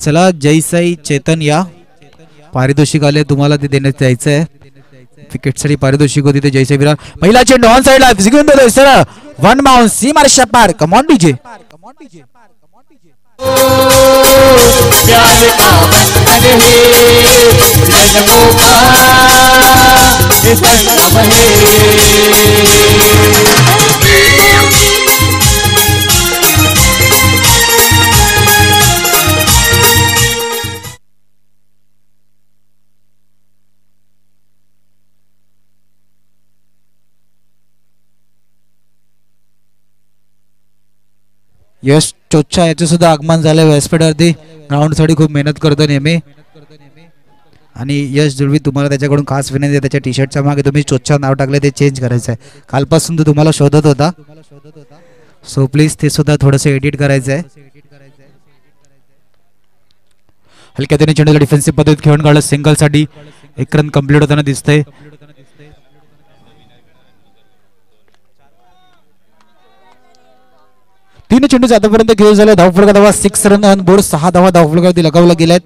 चला जय साई चेतन या पारितोषिक आले तुम्हाला ते देण्यात जायचं आहे विकेटसाठी पारितोषिक होती ते जयसाई विरार पहिला चेंडू ऑन साइडला जिंकून दिले सर वन बाउंस सीमा रेषा पार कम ऑन डीजे प्यार का बंधन है जन्मों का ये संगम है यश चोच्चा याचे सुद्धा आगमन झालं व्यासपीठावरती ग्राउंड साठी खूप मेहनत करतो नेहमी आणि यश जुळवी तुम्हाला त्याच्याकडून खास विनंती आहे त्याच्या टी शर्टच्या मागे तुम्ही चोच्चा नाव टाकले ते चेंज करायचं आहे कालपासून तो तुम्हाला शोधत होता सो प्लीज ते सुद्धा थोडंसं एडिट करायचं आहे हलक्या त्याने चेंडूला डिफेन्सिव्ह पद्धतीत खेळून काढलं सिंगल साठी एक रन कंप्लीट होताना दिसतंय तीन चेंडू आतापर्यंत खेळ झाले धावफलका धावा 6 रन ऑन बोर्ड 6 धावा धावफलकावरती लगावला गेलाय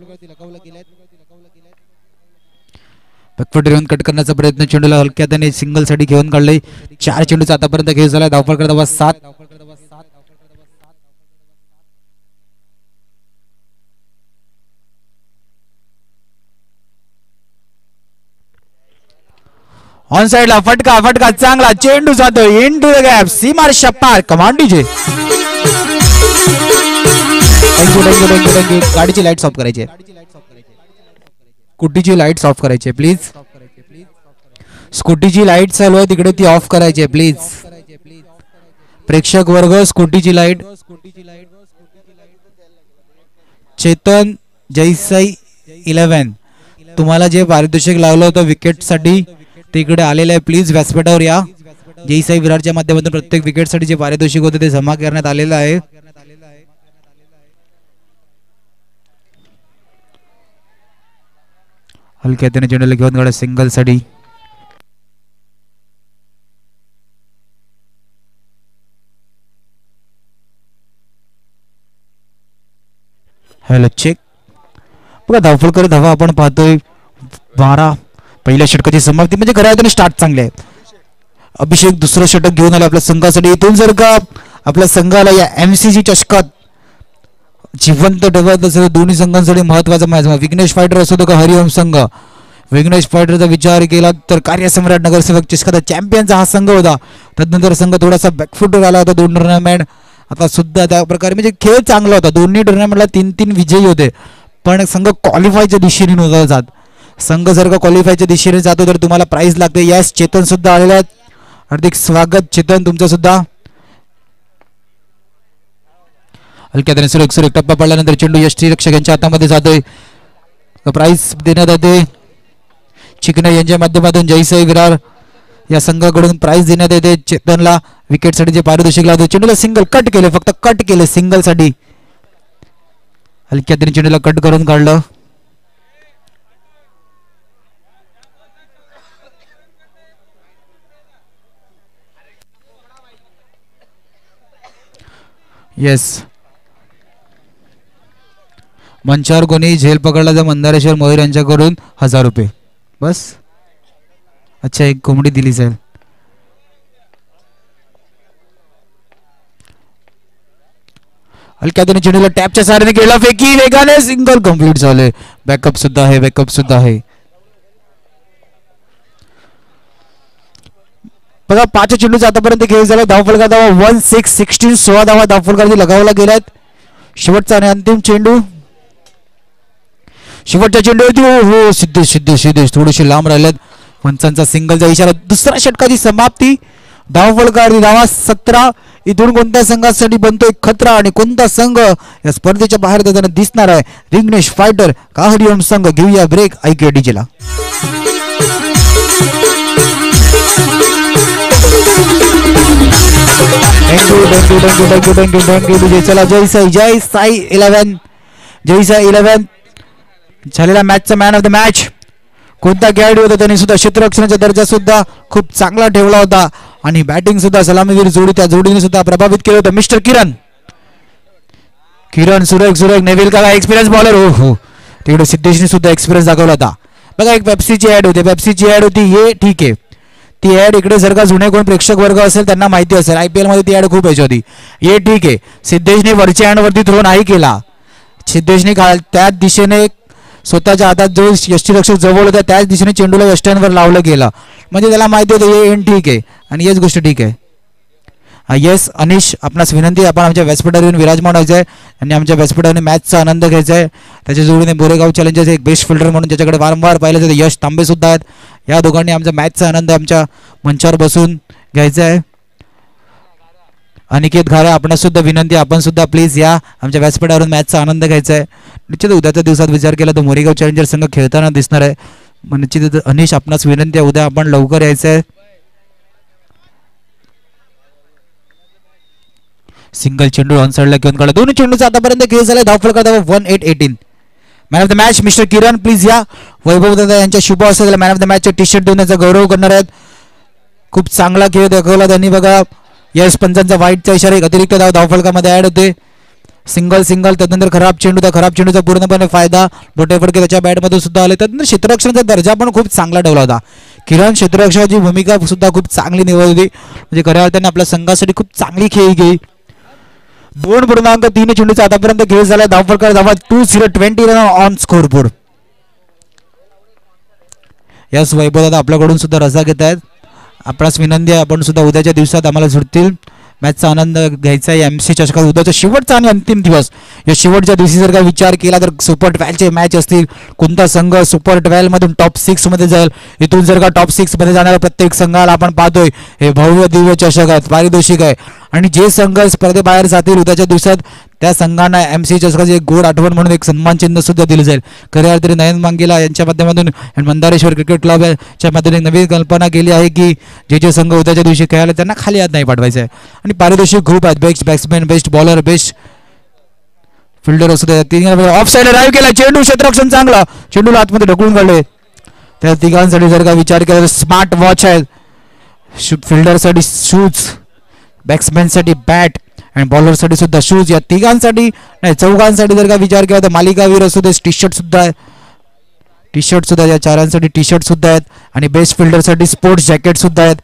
बॅकफुट येऊन कट करण्याचा प्रयत्न चेंडूला हलक्या त्याने सिंगल साठी घेऊन काढले 4 चेंडूचा आतापर्यंत खेळ झाला धावफलका धावा 7 ऑन साइडला फटका फटका चांगला चेंडू जातो इनटू द गॅप सीमा रेषा पार कमांड डीजे गाडीची लाईट्स ऑफ करायची स्कूटीची लाईट्स ऑफ करायची प्लीज स्कूटीची लाईट चालू आहे तिकडे ती ऑफ करायची प्लीज प्रेक्षक वर्ग स्कूटीची लाईट चेतन जयसाई 11 तुम्हाला जे पारितोषिक लावलं होतं विकेट साठी ते इकडे आलेलं आहे प्लीज व्यासपीठावर या जयसाई विरारच्या माध्यमातून प्रत्येक विकेट साठी जे पारितोषिक होते ते जमा करण्यात आलेलं आहे हलक्या त्याने चेंडूला घेऊन गाडा सिंगल साठी हॅलो चेक बघा धावफलकर धावा आपण पाहतोय 12 पहिल्या षटकाची समाप्ती म्हणजे खऱ्या अर्थाने स्टार्ट चांगले आहे अभिषेक दुसरं षटक घेऊन आले आपल्या संघासाठी इथून जर का आपल्या संघाला या एमसीसी चषकात जिवंत ठेवत असेल दोन्ही संघांसाठी महत्वाचा मॅच विघ्नेश फायटर असो का हरिओम संघ विघ्नेश फायटरचा विचार केला तर कार्यसम्राट नगरसेवक चषकाचा चॅम्पियनचा हा संघ होता त्यानंतर संघ थोडासा बॅकफुटवर आला होता 2 टुर्नामेंट आता सुद्धा त्या प्रकारे म्हणजे खेळ चांगला होता दोन्ही टुर्नामेंटला 3-3 विजयी होते पण संघ क्वालिफायच्या दिशेने नव्हता जात संघ जर का क्वालिफायच्या दिशेने जातो तर तुम्हाला प्राइज लागते यस चेतन सुद्धा आलेले आहेत हार्दिक स्वागत चेतन तुमचं सुद्धा हलक्या त्याने सुरेख टप्पा पडल्यानंतर चेंडू यष्टी रक्षकांच्या हातामध्ये जातोय प्राइज देण्यात येते चिकणे यांच्या माध्यमातून जयसाई विरार या संघाकडून प्राइज देण्यात येते चेतनला विकेट साठी जे पारितोषिक लावतो चेंडूला सिंगल कट केले फक्त कट केले सिंगल साठी हलक्या त्याने चेंडूला कट करून काढलं येस मंचावर कोणी झेल पकडला तर मंदारेश्वर मोहीर यांच्याकडून 1000 रुपये बस अच्छा एक कोंबडी दिली जाईल हलक्या त्याने चेंडूला टॅपच्या सारीने केला फेकी वेगाने सिंगल कंप्लीट झाले बॅकअप सुद्धा आहे बघा 5 चेंडूचा आतापर्यंत खेळ झाला धावफलका धावा 16 16 धावा धावफलकावरती लगावला गेल्यात शेवटचा आणि अंतिम चेंडू शेवटच्या चेंडूवरती हो सिद्धेश थोडेसे लांब राहिलेत पंचांचा सिंगलचा इशारा दुसऱ्या षटकाची समाप्ती धावफलकावरती धावा 17 इथून कोणत्या संघासाठी बनतोय खतरा आणि कोणता संघ या स्पर्धेच्या बाहेर जाताना दिसणार आहे विघ्नेश फायटर का हरिओम संघ घेऊया ब्रेक ऐकूया डीजेला थँक्यू चला जय साई 11 झालेला मॅचचा मॅन ऑफ द मॅच कोणता खेळाडू होता त्याने सुद्धा क्षेत्ररक्षणाचा दर्जा सुद्धा खूप चांगला ठेवला होता आणि बॅटिंग सुद्धा सलामीवीर जोडी त्या जोडीने सुद्धा प्रभावित केलं होतं मिस्टर किरण सुरेख सुरेख नेविल का एक्सपिरियन्स बॉलर. हो हो तिकडे सिद्धेशने सुद्धा एक्सपिरियन्स दाखवला होता. बघा एक पेप्सीची ऍड होती, पेप्सीची ऍड होती हे ठीक आहे. ती ऍड इकडे जर का जुने कोण प्रेक्षक वर्ग असेल त्यांना माहिती असेल, IPL मध्ये ती ऍड खूप यायची होती. हे ठीक आहे. सिद्धेशने वरच्या हँडवरती थ्रो नाही केला. सिद्धेशने त्याच दिशेने स्वतःच्या हातात जो यष्टीरक्षक जवळ होता त्याच दिशेने चेंडूला यष्ट्यांवर लावलं गेलं, म्हणजे त्याला माहिती होतं हे एंड ठीक आहे आणि हेच गोष्ट ठीक आहे. येस अनिश, आपणास विनंती, आपण आमच्या व्यासपीठावर येऊन विराजमान व्हायचं आहे आणि आमच्या व्यासपीठाने मॅचचा आनंद घ्यायचा आहे. त्याच्या जोडीने बोरेगाव चॅलेंजर्स एक बेस्ट फिल्डर म्हणून ज्याच्याकडे वारंवार पाहिलं जातं यश तांबे सुद्धा आहेत. या दोघांनी आमचा मॅचचा आनंद आमच्या मंचावर बसून घ्यायचा आहे. अनिकेत घारे, आपणास सुद्धा विनंती, आपण सुद्धा प्लीज या आमच्या व्यासपीठावरून मॅचचा आनंद घ्यायचा आहे. निश्चित उद्याच्या दिवसात विचार केला तर मोरेगाव चॅलेंजर संघ खेळताना दिसणार आहे. मग निश्चित अनिश, आपणास विनंती आहे उद्या आपण लवकर यायचं आहे. सिंगल चेंडू ऑन साइडला घेऊन काढला. दोन्ही चेंडूचा आतापर्यंत खेळ झाला. धावफलक 18-18. Man of the match mister Kiran, please या. वैभव दादा यांच्या शुभ असलेल्या मॅन ऑफ द मॅचचे टी शर्ट देऊन त्यांचा गौरव करणार आहेत. खूप चांगला खेळ दाखवला त्यांनी. बघा यश पंचांचा वाईटचा इशारा, एक अतिरिक्त धाव धावफलकामध्ये ऍड होते. सिंगल सिंगल, त्यानंतर खराब चेंडू, त्या खराब चेंडूचा पूर्णपणे फायदा बोटे फडके त्याच्या बॅटमध्ये सुद्धा आले. त्यानंतर क्षेत्ररक्षणाचा दर्जा पण खूप चांगला ठेवला होता. किरण क्षेत्ररक्षणाची भूमिका सुद्धा खूप चांगली निवडली, म्हणजे खऱ्या अर्थाने आपल्या संघासाठी खूप चांगली खेळी गेली. 2.3 चेंडूचा आतापर्यंत खेळ झाला. धावफलक धावा 20 रन ऑन स्कोर बोर्ड. याच वैभव दादा आपल्याकडून सुद्धा रजा घेत आहेत. आपणास विनंती आहे आपण सुद्धा उद्याच्या दिवसात आम्हाला सुटतील मॅचचा आनंद घ्यायचा आहे. MC चषकात उद्याचा शेवटचा आणि अंतिम दिवस. या शेवटच्या दिवशी जर का विचार केला तर सुपर 12चे मॅच असतील. कोणता संघ सुपर 12 मधून टॉप 6 मध्ये जाईल, इथून जर का टॉप 6 मध्ये जाणाऱ्या प्रत्येक संघाला आपण पाहतोय हे भव्य दिव्य चषक आहेत, पारितोषिक आहे. आणि जे संघ स्पर्धेबाहेर जातील उद्याच्या दिवसात त्या संघांना MC चषकाची एक गोड आठवण म्हणून एक सन्मान चिन्ह सुद्धा दिलं जाईल. खऱ्या अर्थाने नयन मांगेला यांच्या माध्यमातून मंदारेश्वर क्रिकेट क्लबच्या माध्यमातून नवीन कल्पना केली आहे की जे संघ उद्याच्या दिवशी खेळायला त्यांना खाली हात नाही पाठवायचं आहे. आणि पारितोषिक खूप आहेत. Best batsman, best bowler, best fielder असू द्या. तिघांना ऑफ साइड ड्राईव्ह केला. चेंडू क्षेत्ररक्षण चांगला, चेंडूला आतमध्ये ढकलून काढले. त्या तिघांसाठी जर का विचार केला तर स्मार्ट वॉच आहे. फिल्डरसाठी शूज, बॅट्समॅनसाठी बॅट आणि बॉलरसाठी सुद्धा शूज. या तिघांसाठी नाही चौघांसाठी जर का विचार केला तर मालिकावीर असू दे, टी शर्ट सुद्धा आहे. टी शर्ट सुद्धा या चारांसाठी टी शर्ट सुद्धा आहेत आणि बेस्ट फिल्डरसाठी स्पोर्ट्स जॅकेट सुद्धा आहेत.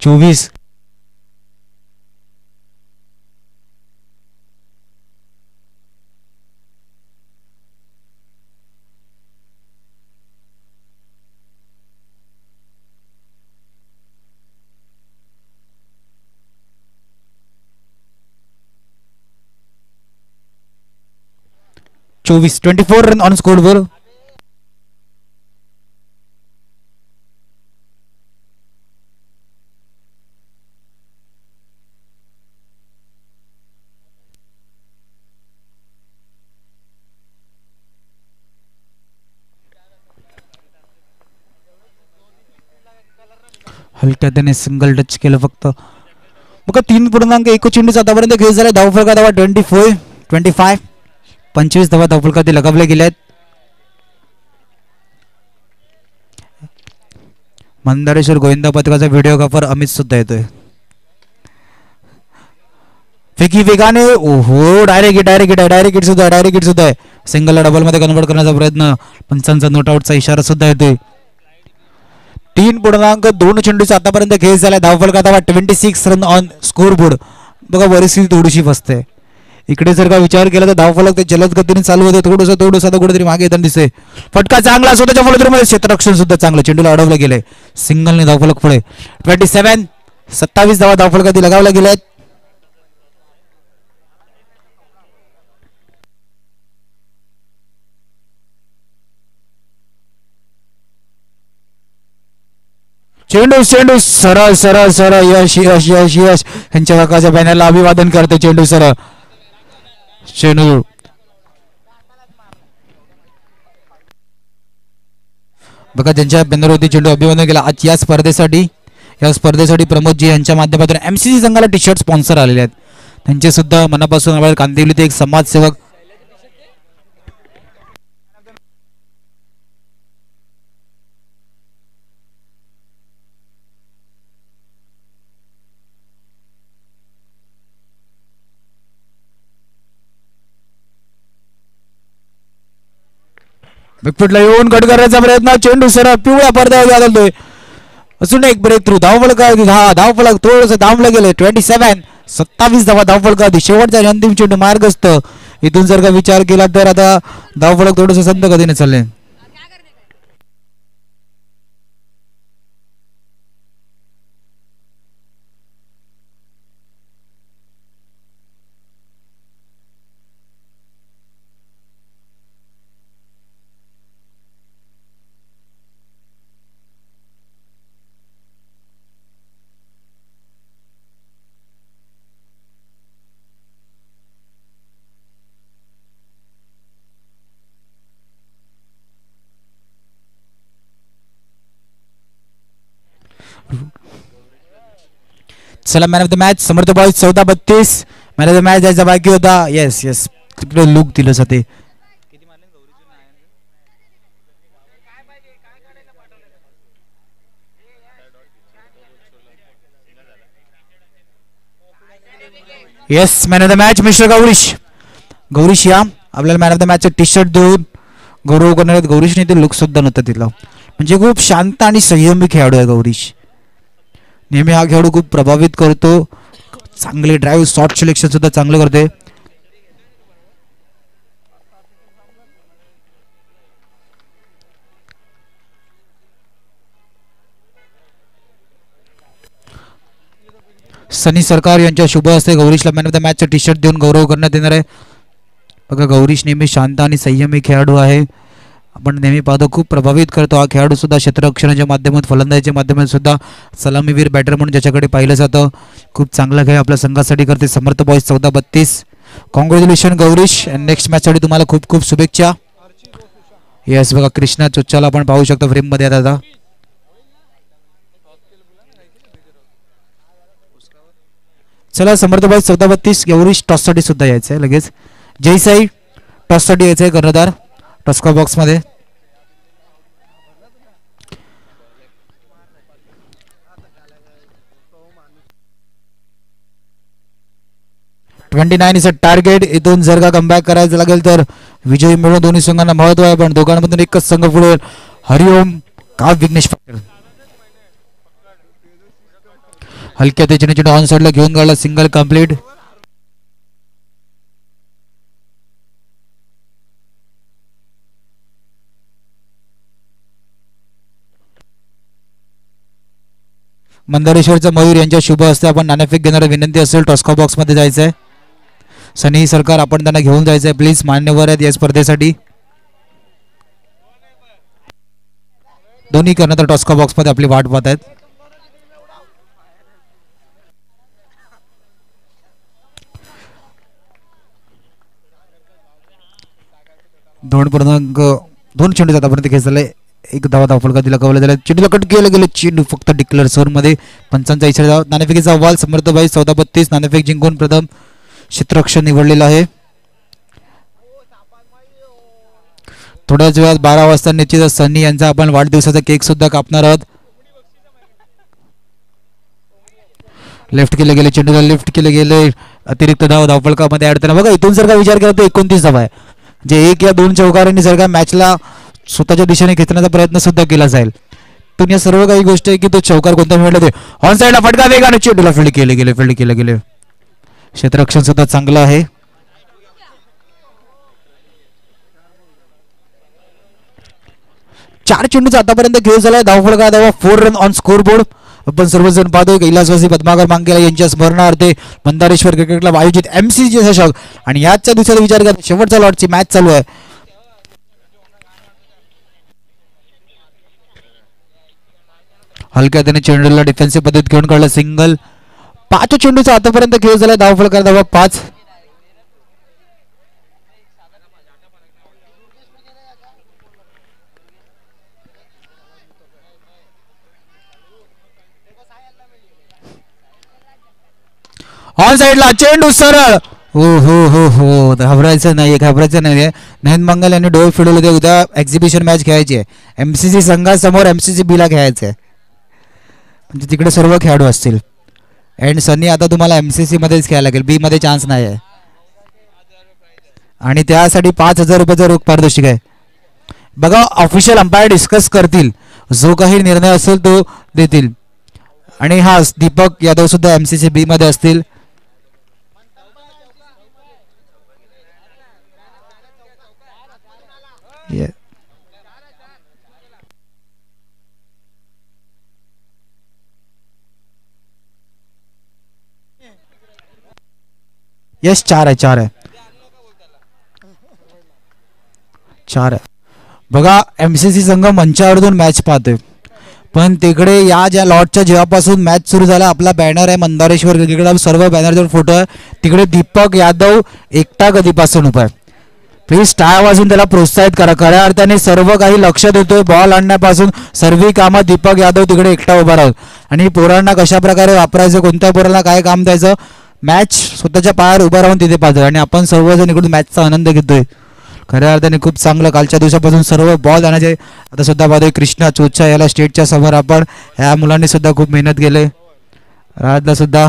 चोवीस चोवीस 24 रन ऑन स्कोर वर. हलक्या त्याने सिंगल टच केलं फक्त. बघा 3.1 चेंडूचा आतापर्यंत खेळ झाला. धावफलका धावा 25 25 धावा धावफलकात लगावले गेले आहेत. मंदारेश्वर गोविंदा पथकाचा व्हिडिओग्राफर अमित सुद्धा येतोय. फेकी वेगाने, ओहो डायरेक्ट हिट सुद्धा आहे. सिंगलला डबल मध्ये कन्वर्ट करण्याचा प्रयत्न, पंचांचा नोट आउटचा इशारा सुद्धा येतोय. 3.2 चेंडूचा आतापर्यंत खेळ झाला. धावफलका धावा 26 रन ऑन स्कोर बोर्ड. बघा परिस्थिती थोडीशी फसते. इकडे जर का विचार केला तर धावफलक ते जलद गतीने चालू होते. थोडंसं कुठेतरी मागे येताना दिसते. फटका चांगला, स्वतःच्या फलंदाजीमध्ये क्षेत्ररक्षण सुद्धा चांगलं, चेंडूला अडवलं गेलंय. सिंगलने धावफलक पुढे. 27 धावा धावफलकात लगावल्या गेल्या आहेत. चेंडू सरळ यश यांच्या काकाच्या बॅनरला अभिवादन करते. चेंडू सरळ चेंडू बघा त्यांच्या बॅनरवरती चेंडू अभिवादन केला. आज या स्पर्धेसाठी प्रमोदजी यांच्या माध्यमातून MCC संघाला टी शर्ट स्पॉन्सर आलेले आहेत. त्यांचे सुद्धा मनापासून आभार. कांदिवलीचे एक समाजसेवक बिगफुटला येऊन गट करायचा प्रयत्न. चेंडू सरळ पिवळ्या पडद्यावर जातोय. अजून एक ब्रेक थ्रू. धावफलक धावफलक थोडंसं धावलं गेलं. 27 धावा धावफलक आधी. शेवटचा अंतिम चेंडू मार्गस्थ. इथून जर का विचार केला तर आता धावफलक थोडंसं संत गतीने चालले. चला man of the match Samarth boys 14-32. Man of the match जायचा बाकी होता. येस येस तिकडे लुक दिलं जाते. Yes man of the match mister Gaurish या आपल्याला मॅन ऑफ द मॅचचं टी शर्ट देऊन गौरव करणार आहेत. गौरीशने ते लुक सुद्धा नव्हतं तिथला. म्हणजे खूप शांत आणि संयमी खेळाडू आहे गौरीश. नेहमी हा खेळाडू खूप प्रभावित करतो. चांगले ड्राईव्ह शॉट सिलेक्शन सुद्धा चांगलं करते. सनी सरकार यांच्या शुभ हस्ते गौरीशला मॅन ऑफ द मॅचचं टी शर्ट देऊन गौरव करण्यात येणार आहे. बघा गौरीश नेहमी शांत आणि संयमी खेळाडू आहे. आपण नेहमी पाहतो खूप प्रभावित करतो हा खेळाडू सुद्धा. क्षेत्ररक्षणाच्या माध्यमातून फलंदाजीच्या माध्यमातून सुद्धा सलामीवीर बॅटर म्हणून ज्याच्याकडे पाहिलं जातं. खूप चांगला खेळ आपल्या संघासाठी करते समर्थ बॉईज 14-32. कॉंग्रॅच्युलेशन गौरीश. नेक्स्ट मॅचसाठी तुम्हाला खूप खूप शुभेच्छा. येस बघा कृष्णा चुच्चाला आपण पाहू शकतो फ्रेममध्ये आता. चला समर्थ बॉईज 14-32. गौरीश टॉससाठी सुद्धा यायचं आहे लगेच. जयसाई टॉससाठी यायचं आहे कर्णधार टॉस्का बॉक्समध्ये. $29 इज अ टार्गेट. इथून जर का कमबॅक करायचं लागेल तर विजयी मिळून दोन्ही संघांना महत्व आहे. पण दोघांमधून एकच संघ पुढे. हरिओम का विघ्नेश पाटील हलक्या त्याच्याने चेंडू ऑन साइडला घेऊन गेला. Single complete. मंदारेश्वरचा मयूर यांच्या शुभ हस्ते आपण नाणेफेक घेणार विनंती असेल. टॉस्का बॉक्स मध्ये जायचं आहे. सनी सरकार आपण त्यांना घेऊन जायचं आहे प्लीज. मान्यवर आहेत या स्पर्धेसाठी. दोन्ही कर्णधार टॉस्का बॉक्स मध्ये आपली वाट पाहत आहेत. दोन चेंडू आतापर्यंत खेचले. एक धावा धावफलका दिला कवला झाला. चेंडूला कट केलं गेलं. चेंडू फक्त डिक्लेअर झोन मध्ये. पंचांचा इशारा. नाणेफेकीचा अहवाल समर्थ बॉईज 14-32. नाणेफेक जिंकून प्रथम क्षेत्ररक्षण निवडलेलं आहे. थोड्याच वेळात 12 वाजता निश्चित सनी यांचा आपण वाढदिवसाचा केक सुद्धा कापणार आहोत. लेफ्ट केले गेले. चेंडूला लिफ्ट केले गेले. अतिरिक्त धाव धावफलकामध्ये ऍड करणार. बघा इथून जर का विचार केला तर 29 धावा आहे. जे 1 या 2 चौकारांनी जर का मॅचला स्वतःच्या दिशेने खेचण्याचा प्रयत्न सुद्धा केला जाईल. पण या सर्व काही गोष्टी आहे की तो चौकार कोणत्या मिळाला ते ऑन साइडला फटका वेगाने चेंडूला फील्ड केले गेले. क्षेत्ररक्षण सुद्धा चांगलं आहे. चार चेंडूचा आतापर्यंत खेळ झालाय. धावफलका धावा 4 रन ऑन स्कोर बोर्ड. आपण सर्वजण पाहतोय कैलासवासी पद्माकर मांगेला यांच्या स्मरणार्थ मंदारेश्वर क्रिकेट क्लब आयोजित MCG चषक आणि याच्या दिवसाचा विचार करता शेवटच्या लॉटची मॅच चालू आहे. हलक्या त्याने चेंडूला डिफेन्सिव्ह पद्धत घेऊन काढला. सिंगल. 5 चेंडूचा आतापर्यंत खेळ झालाय. धावफलका धावा 5. ऑन साईडला चेंडू सरळ. हो हो हो हो, घाबरायचं नाहीये. नयन मंगल यांनी डोळे फिरवले होते. उद्या एक्झिबिशन मॅच खेळायची आहे. एमसीसी संघासमोर एमसीसी बीला खेळायचं आहे, म्हणजे तिकडे सर्व खेळाडू असतील. अँड सनी आता तुम्हाला एमसीसी मध्येच खेळायला लागेल, बी मध्ये चान्स नाही आहे. आणि त्यासाठी 5,000 रुपयाचा रोख पारितोषिक आहे. बघा ऑफिशियल अंपायर डिस्कस करतील, जो काही निर्णय असेल तो देतील. आणि हा दीपक यादव सुद्धा एमसीसी बी मध्ये असतील. यस 4 आहे 4 आहे 4 आहे. बघा एमसीसी संघ मंचावरून मॅच पाहतोय, पण तिकडे या ज्या लॉटच्या जेव्हापासून मॅच सुरू झाला, आपला बॅनर आहे मंदारेश्वर क्रिकेट क्लब, सर्व बॅनरवर फोटो आहे. तिकडे दीपक यादव एकटा कधीपासून उभा आहे. प्लीज टाळ्या वाजून त्याला प्रोत्साहित करा. खऱ्या अर्थाने सर्व काही लक्ष देतोय बॉल आणण्यापासून सर्व कामं दीपक यादव तिकडे एकटा उभा राहत. आणि पोरांना कशा प्रकारे वापरायचं, कोणत्या पोराला काय काम द्यायचं, मॅच स्वतःच्या पायावर उभा राहून तिथे पाहतोय. आणि आपण सर्वजण इकडून मॅचचा आनंद घेतोय. खऱ्या अर्थाने खूप चांगलं. कालच्या दिवसापासून सर्व बॉल आणायचे. आता सुद्धा पाहतोय कृष्णा चोचा याला स्टेटच्या समोर आपण, ह्या मुलांनी सुद्धा खूप मेहनत केली. राजला सुद्धा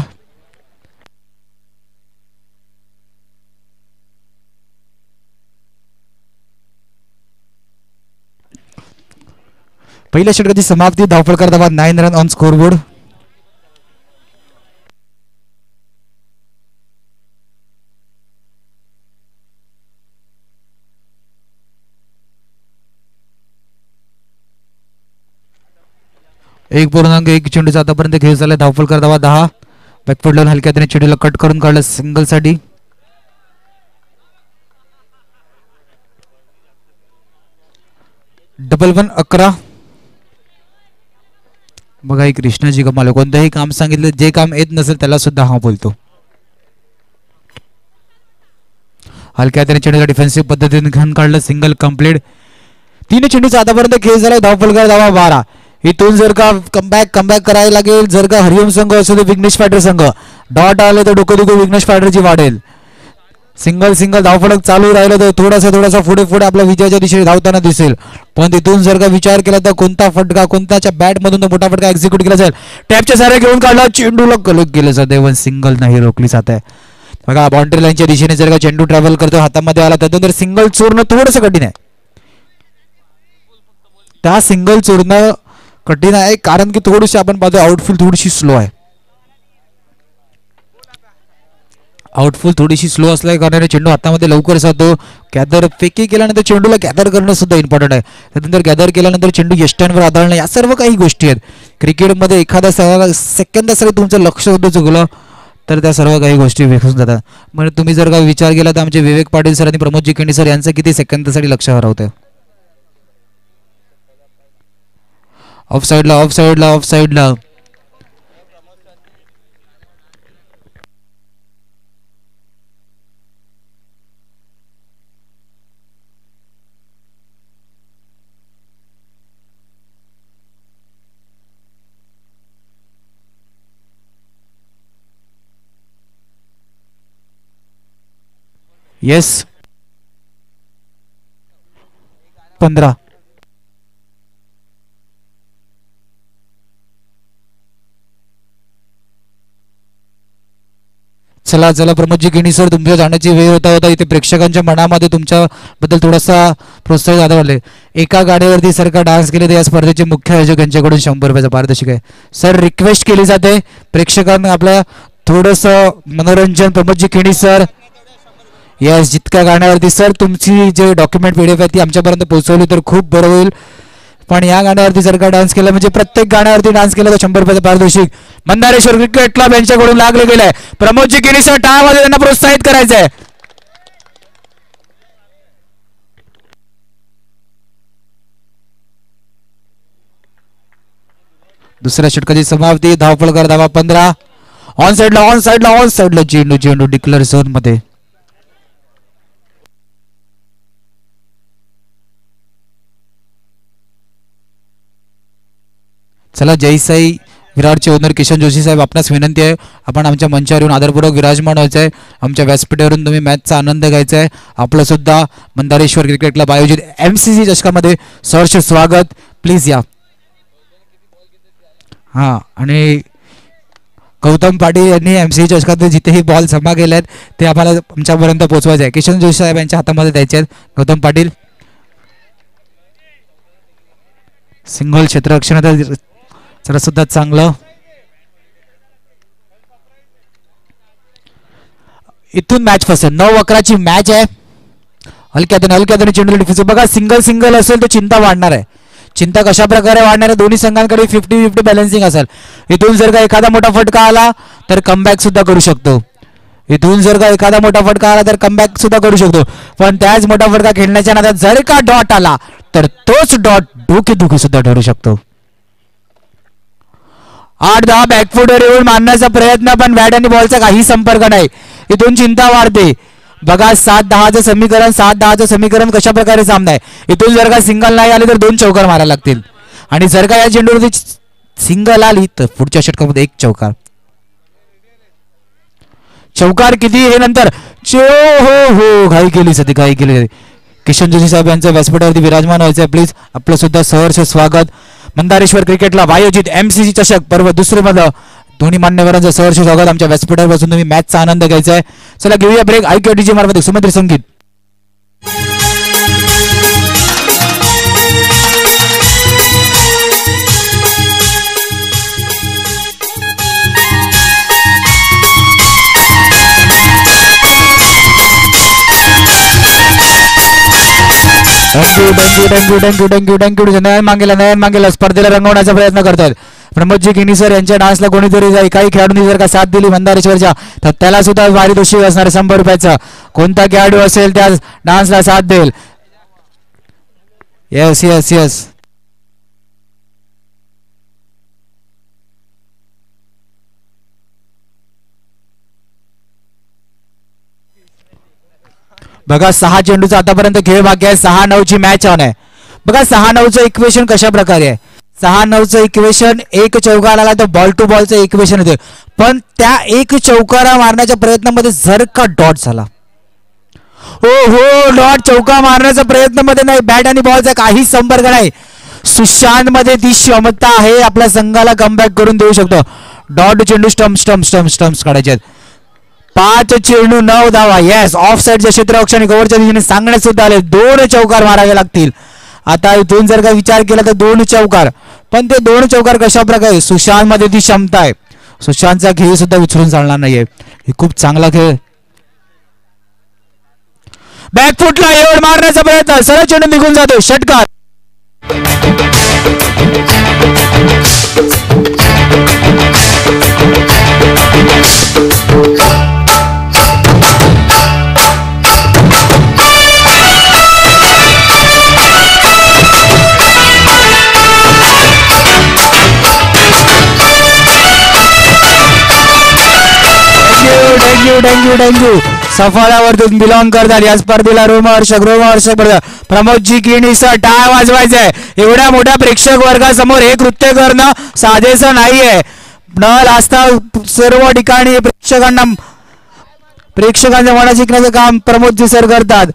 पहिल्या षटकाची समाप्ती. धावफलक धावा 9 रन ऑन स्कोरबोर्ड. एक पूर्णांक 1 चेंडूचा आतापर्यंत खेळ झाला. धावफलक धावा 10. बॅकफुट लावून हलक्या त्याने चेंडूला कट करून काढलं सिंगल साठी. डबल 1 11. बघा ही कृष्णाची कमाल आहे. कोणतंही काम सांगितलं, जे काम येत नसेल त्याला सुद्धा हा बोलतो. हलक्या त्याने चेंडूला डिफेन्सिव्ह पद्धतीने घेऊन काढलं सिंगल कंप्लीट. 3 चेंडूचा आतापर्यंत खेळ झाला. धावफलक धावा 12. इथून जर का कमबॅक करायला लागेल, जर का हरिओम संघ असेल तर विघ्नेश फायटर संघ डॉट आले तर डोकं दुखू विघ्नेश फायटरची वाढेल. सिंगल धावफलक चालू राहिलं तर थोडासा पुढे आपल्या विजयाच्या दिशेने धावताना दिसेल. पण तिथून जर का विचार केला तर कोणता फटका, कोणत्याच्या बॅट मधून मोठा फटका एक्झिक्यूट केला जाईल. टॅपच्या साऱ्या घेऊन काढला, चेंडूला कलेक्ट केलं जाते, पण सिंगल नाही रोखली जात आहे. बघा बाउंड्री लाईनच्या दिशेने जर का चेंडू ट्रॅव्हल करतो, हातामध्ये आला तर सिंगल चोरणं थोडंसं कठीण आहे. त्या सिंगल चोरणं कठीण आहे कारण की थोडीशी आपण पाहतो आउटफुल थोडीशी स्लो आहे. आउटफुल थोडीशी स्लो असल्या कारणाने चेंडू हातामध्ये लवकर जातो. गॅदर फेकी केल्यानंतर चेंडूला गॅदर करणं सुद्धा इम्पॉर्टंट आहे. त्यानंतर गॅदर केल्यानंतर चेंडू यष्ट्यांवर आदळणं, या सर्व काही गोष्टी आहेत. क्रिकेटमध्ये एखाद्या सेकंदासाठी तुमचं लक्ष होतं चुकलं तर त्या सर्व काही गोष्टी विसरून जातात. म्हणजे तुम्ही जर का विचार केला तर आमचे विवेक पाटील सर आणि प्रमोद जिकेंडी सर यांचं किती सेकंदासाठी लक्ष हरवतं. ऑफ साईडला येस 15. चला प्रमोदजी गिणी सर, तुमच्या जाण्याची वेळ होता इथे प्रेक्षकांच्या मनामध्ये तुमच्याबद्दल थोडासा प्रोत्साहित आढळले. एका गाण्यावरती सर का डान्स केले तर या स्पर्धेचे मुख्य आयोजक यांच्याकडून 100 रुपयाचा पारितोषिक आहे. सर रिक्वेस्ट केली जाते प्रेक्षकांना आपल्या थोडंसं मनोरंजन. प्रमोदजी गिणी सर यस, जितक्या गाण्यावरती सर तुमची जे डॉक्युमेंट पीडीएफ आहे ती आमच्यापर्यंत पोहोचवली तर खूप बरं होईल. पण या गाण्यावरती जर का डान्स केला म्हणजे प्रत्येक गाण्यावरती डान्स केला तर 100 रुपयाचं पारितोषिक मंदारेश्वर क्रिकेट क्लब यांच्याकडून लागले गेलंय. प्रमोदजी गिनी सर टाळ्यामध्ये त्यांना प्रोत्साहित करायचंय. दुसऱ्या षटकाची समाप्ती. धावफलक धावा 15. ऑन साइडला चेंडू डिक्लेअर झोन मध्ये. चला जयसाई विराटचे ओनर किशन जोशी साहेब, आपणास विनंती आहे आपण आमच्या मंचावर येऊन आदरपूर्वक विराजमान व्हायचं आहे. आमच्या व्यासपीठावरून तुम्ही मॅचचा आनंद घ्यायचा आहे. आपलं सुद्धा मंदारेश्वर क्रिकेट क्लब आयोजित MCC चषकामध्ये सहर्ष स्वागत. प्लीज या. हां, आणि गौतम पाटील यांनी MCC चषकात जिथेही बॉल जमा केले आहेत ते आम्हाला आमच्यापर्यंत पोहोचवायचे आहे. किशन जोशी साहेब यांच्या हातामध्ये द्यायचे आहेत. गौतम पाटील सिंगल क्षेत्ररक्षण जरा सुद्धा चांगलं. इथून मॅच फसेल. 9-11ची मॅच आहे. हलक्यातून चेंडू डिफेन्स. बघा सिंगल असेल तर चिंता वाढणार आहे. चिंता कशा प्रकारे वाढणार आहे? दोन्ही संघांकडे 50-50 बॅलन्सिंग असेल. इथून जर का एखादा मोठा फटका आला तर कमबॅक सुद्धा करू शकतो. करू शकतो. पण त्याच मोठा फटका खेळण्याच्या नादात जर का डॉट आला तर तोच डॉट डोकेदुखी सुद्धा ठरू शकतो. 8-10 बॅकफुटवर येऊन मारण्याचा प्रयत्न, पण बॅट आणि बॉलचा काही संपर्क नाही. इथून चिंता वाढते. बघा 7-10चं समीकरण कशा प्रकारे सामना आहे. इथून जर का सिंगल नाही आली तर 2 चौकार मारायला लागतील. आणि जर का या चेंडूवरती सिंगल आली तर पुढच्या षटकामध्ये 1 चौकार. चौकार किती हे नंतर. हो घाई केली. किशन जोशी साहेब यांच्या व्यासपीठावरती विराजमान व्हायचं आहे. प्लीज आपलं सुद्धा सहर्ष स्वागत. मंदारेश्वर क्रिकेट क्लब आयोजित MCC चषक पर्व दुसरे मध्ये दोन्ही मान्यवरांचं सहर्ष स्वागत. आमच्या व्यासपीठावर बसून तुम्ही मॅचचा आनंद घ्यायचा आहे. चला घेऊया ब्रेक. IQDG मार्फत सुमंत्र संगीत. डंक्यू नयन मांगेला स्पर्धेला रंगवण्याचा प्रयत्न करतात. प्रमोदजी किनी सर यांच्या डान्सला कोणीतरी काही खेळाडूंनी जर का साथ दिली मंदारेश्वरच्या तर त्याला सुद्धा पारितोषिक असणार 100 रुपयाचं. कोणता खेळाडू असेल त्या डान्सला साथ देईल. येस. बघा 6 चेंडूचा आतापर्यंत खेळ बाकी आहे. 6-9ची मॅच ऑन आहे. बघा 6-9चं इक्वेशन कशा प्रकारे आहे. 6-9चं इक्वेशन 1 चौकार आला तर बॉल टू बॉलचं इक्वेशन येते. पण त्या 1 चौकारा मारण्याच्या प्रयत्नामध्ये जर का डॉट झाला, हो डॉट चौका मारण्याच्या प्रयत्नामध्ये नाही, बॅट आणि बॉलचा काही संपर्क नाही. सुशांत मध्ये ती क्षमता आहे, आपल्या संघाला कमबॅक करून देऊ शकतो. डॉट चेंडू स्टम्प्स काढायचे. 5 चेंडू 9 धावा. येस, ऑफ साईडच्या क्षेत्ररक्षण आणि कव्हरच्या दिशेने सांगण्यात सुद्धा आले. 2 चौकार मारावे लागतील. आता इथून जर का विचार केला तर 2 चौकार. पण ते 2 चौकार कशा प्रकारे. सुशांत मध्ये ती क्षमता आहे. सुशांतचा खेळ सुद्धा विचारून चालणार नाहीये. हे खूप चांगला खेळ. बॅकफुटला एवढ मारण्याचा प्रयत्न, सरळ चेंडू निघून जातो. षटकार. डेंग्यू सफाळ्यावरतून बिलॉंग करतात या स्पर्धेला. रोमहर्षक प्रमोदजी किणी सर टाळ वाजवायचंय. एवढ्या मोठ्या प्रेक्षक वर्गासमोर हे कृत्य करणं साधेसं नाहीये. न लाजता सर्व ठिकाणी प्रेक्षकांच्या मना जिंकण्याचं काम प्रमोदजी सर करतात.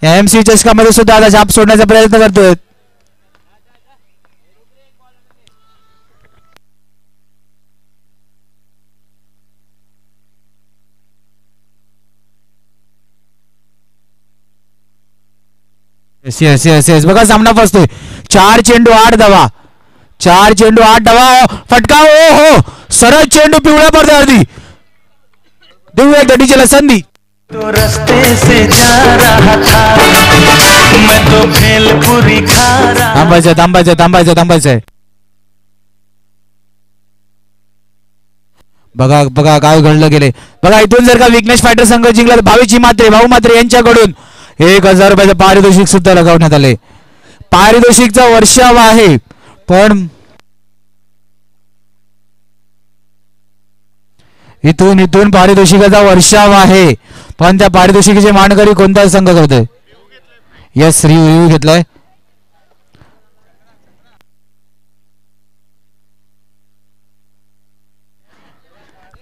MCC चषकामध्ये सुद्धा आता छाप सोडण्याचा प्रयत्न करतोय. येस बघा सामना फसतोय. 4 चेंडू 8 धावा. फटका. हो सरळ चेंडू पिवळ्या पडद्यावरती. देऊया एकदा डीजेला संधी. तो रस्ते से जा रहा था मैं तो भेलपुरी खा रहा. थांबायचं. बघा काय घडलं गेले. बघा इथून जर का विघ्नेश फायटर संघ जिंकला तर भाऊ मात्रे यांच्याकडून 1000 रुपयाचं पारितोषिक सुद्धा लगावण्यात आले. पारितोषिकचा वर्षाव आहे, पण इथून पारितोषिकाचा वर्षाव आहे, पण त्या पारितोषिकाचे मानकरी कोणता संघ करतोय. यस, रिव्ह्यू घेतलाय.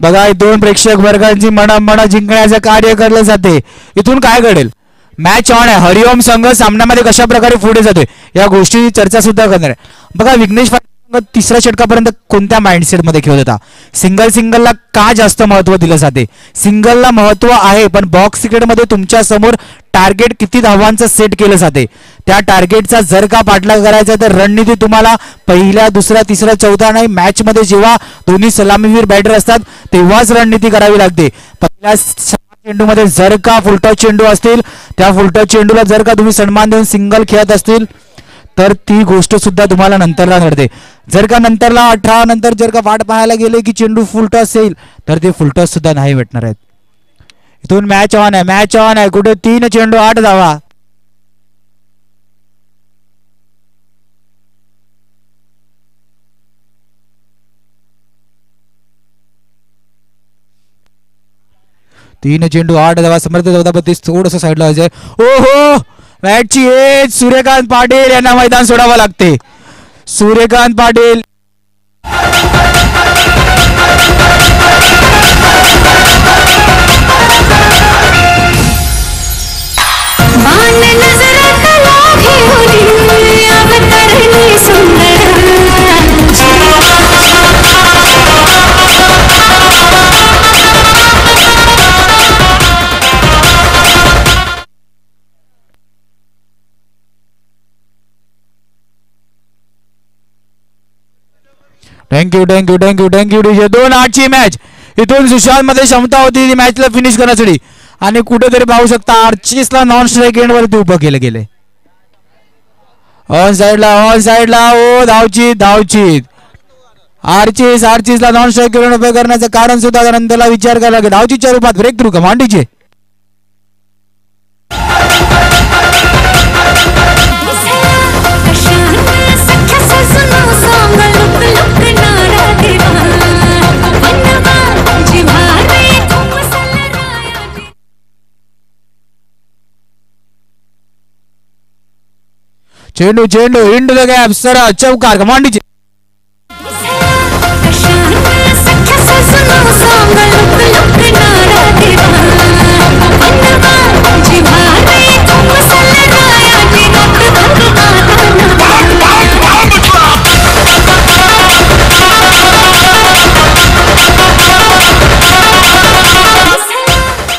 बघा इथून प्रेक्षक वर्गांची मन जिंकण्याचं कार्य केलं जाते. इथून काय घडेल? मॅच ऑन आहे. हरिओम संघ सामन्यामध्ये कशा प्रकारे पुढे जातोय या गोष्टी चर्चा सुद्धा करणार आहे. बघा विघ्नेश तिसऱ्या षटकापर्यंत कोणत्या माइंडसेट मध्ये खेळत होता? सिंगलला का जास्त महत्व दिलं जाते? सिंगलला महत्व आहे, पण बॉक्स क्रिकेट मध्ये तुमच्या समोर टार्गेट किती धावांचं सेट केलं जाते. त्या टार्गेटचा जर का पाठलाग करायचा तर रणनीती तुम्हाला पहिल्या दुसऱ्या तिसऱ्या चौथ्या नाही मॅच मध्ये जेव्हा दोन्ही सलामीवीर बॅटर असतात तेव्हाच रणनीती करावी लागते. पहिल्या चेंडूमध्ये जर का फुलटॉस चेंडू असतील त्या फुलटॉस चेंडूला जर का तुम्ही सन्मान देऊन सिंगल खेळत असतील तर ती गोष्ट सुद्धा तुम्हाला नंतरला घडते. जर का नंतरला 18 नंतर जर का वाट पाहायला गेले की चेंडू फुलटॉस येईल तर ते फुलटॉस सुद्धा नाही भेटणार आहेत. इथून मॅच ऑन आहे. कुठे 3 चेंडू 8 धावा. तीन चेंडू 8 धावा. समर्थ 14-32 थोडस साईडला व्हायचंय. ओहो मॅचची एज सूर्यकांत पाटील यांना मैदान सोडावं लागते. Suryakant Patil thank you DJ. 2-8ची मॅच. इथून सुशांत मध्ये क्षमता होती मॅचला फिनिश करण्यासाठी आणि कुठेतरी पाहू शकता आर्चिसला नॉन स्ट्राईक एंड वरती उभं केलं गेले. ऑन साइडला ओ धावचीत आर्चिसला नॉन स्ट्राईक एंड उभे करण्याचं कारण सुद्धा नंतरला विचार करायला लागेल. धावचीच्या रूपात ब्रेक थ्रू कमांडीचे चेंडू इंटू द गॅप. सरळ चौकार कमांडीचे